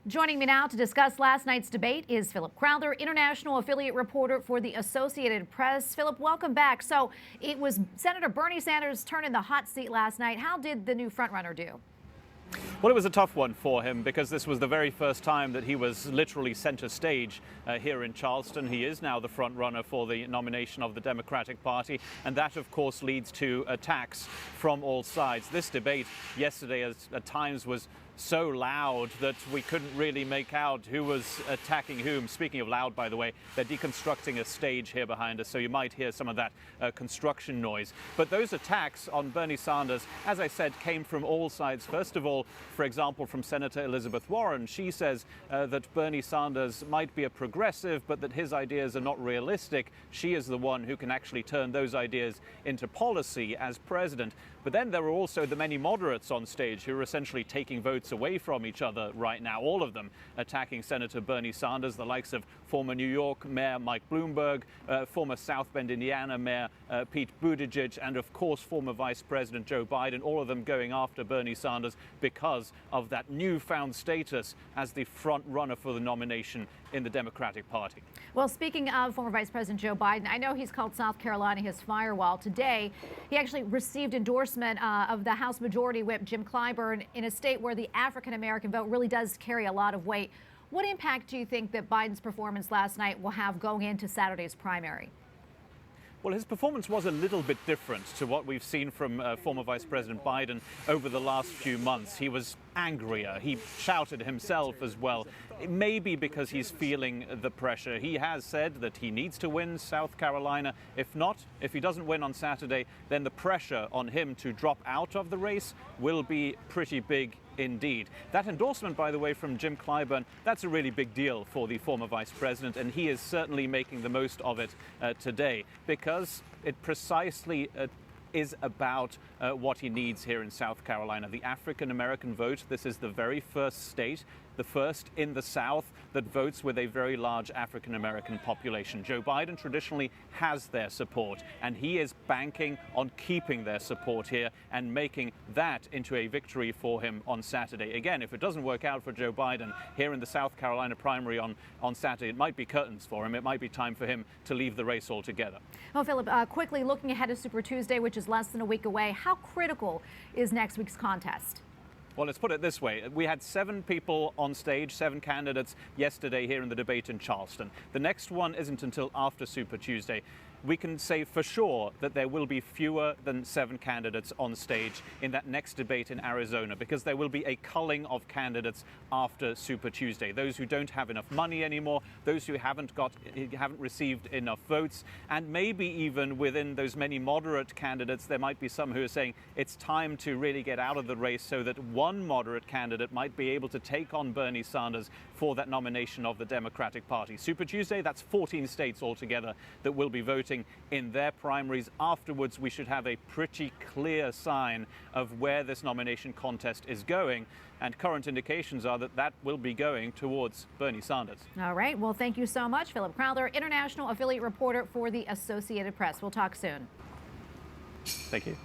Joining me now to discuss last night's debate is Philip Crowther, international affiliate reporter for the Associated Press. Philip, welcome back. So it was Senator Bernie Sanders' turn in the hot seat last night. How did the new frontrunner do? Well, it was a tough one for him because this was the very first time that he was literally center stage here in Charleston. He is now the front runner for the nomination of the Democratic Party, and that, of course, leads to attacks from all sides. This debate yesterday at times was so loud that we couldn't really make out who was attacking whom. Speaking of loud, by the way, they're deconstructing a stage here behind us, so you might hear some of that construction noise. But those attacks on Bernie Sanders, as I said, came from all sides. First of all, for example, from Senator Elizabeth Warren. She says that Bernie Sanders might be a progressive, but that his ideas are not realistic. She is the one who can actually turn those ideas into policy as president. But then there are also the many moderates on stage who are essentially taking votes away from each other right now, all of them attacking Senator Bernie Sanders, the likes of former New York Mayor Mike Bloomberg, former South Bend, Indiana Mayor Pete Buttigieg, and of course former Vice President Joe Biden, all of them going after Bernie Sanders because of that newfound status as the front runner for the nomination in the Democratic Party. Well, speaking of former Vice President Joe Biden, I know he's called South Carolina his firewall. Today, he actually received endorsement of the House Majority Whip Jim Clyburn in a state where the African-American vote really does carry a lot of weight. What impact do you think that Biden's performance last night will have going into Saturday's primary? Well, his performance was a little bit different to what we've seen from former Vice President Biden over the last few months. He was angrier. He shouted himself as well. It may be because he's feeling the pressure. He has said that he needs to win South Carolina. If not, if he doesn't win on Saturday, then the pressure on him to drop out of the race will be pretty big indeed. That endorsement, by the way, from Jim Clyburn, that's a really big deal for the former vice president, and he is certainly making the most of it today because it precisely is about what he needs here in South Carolina. The African-American vote, this is the very first state, the first in the South that votes with a very large African-American population. Joe Biden traditionally has their support, and he is banking on keeping their support here and making that into a victory for him on Saturday. Again, if it doesn't work out for Joe Biden here in the South Carolina primary on Saturday, it might be curtains for him. It might be time for him to leave the race altogether. Oh, Philip, quickly looking ahead to Super Tuesday, which is less than a week away, how critical is next week's contest? Well, let's put it this way. We had 7 people on stage, 7 candidates yesterday here in the debate in Charleston. The next one isn't until after Super Tuesday. We can say for sure that there will be fewer than 7 candidates on stage in that next debate in Arizona because there will be a culling of candidates after Super Tuesday. Those who don't have enough money anymore, those who haven't received enough votes, and maybe even within those many moderate candidates, there might be some who are saying it's time to really get out of the race so that one moderate candidate might be able to take on Bernie Sanders for that nomination of the Democratic Party. Super Tuesday, that's 14 states altogether that will be voting in their primaries. Afterwards, we should have a pretty clear sign of where this nomination contest is going. And current indications are that that will be going towards Bernie Sanders. All right. Well, thank you so much, Philip Crowther, international affiliate reporter for the Associated Press. We'll talk soon. Thank you.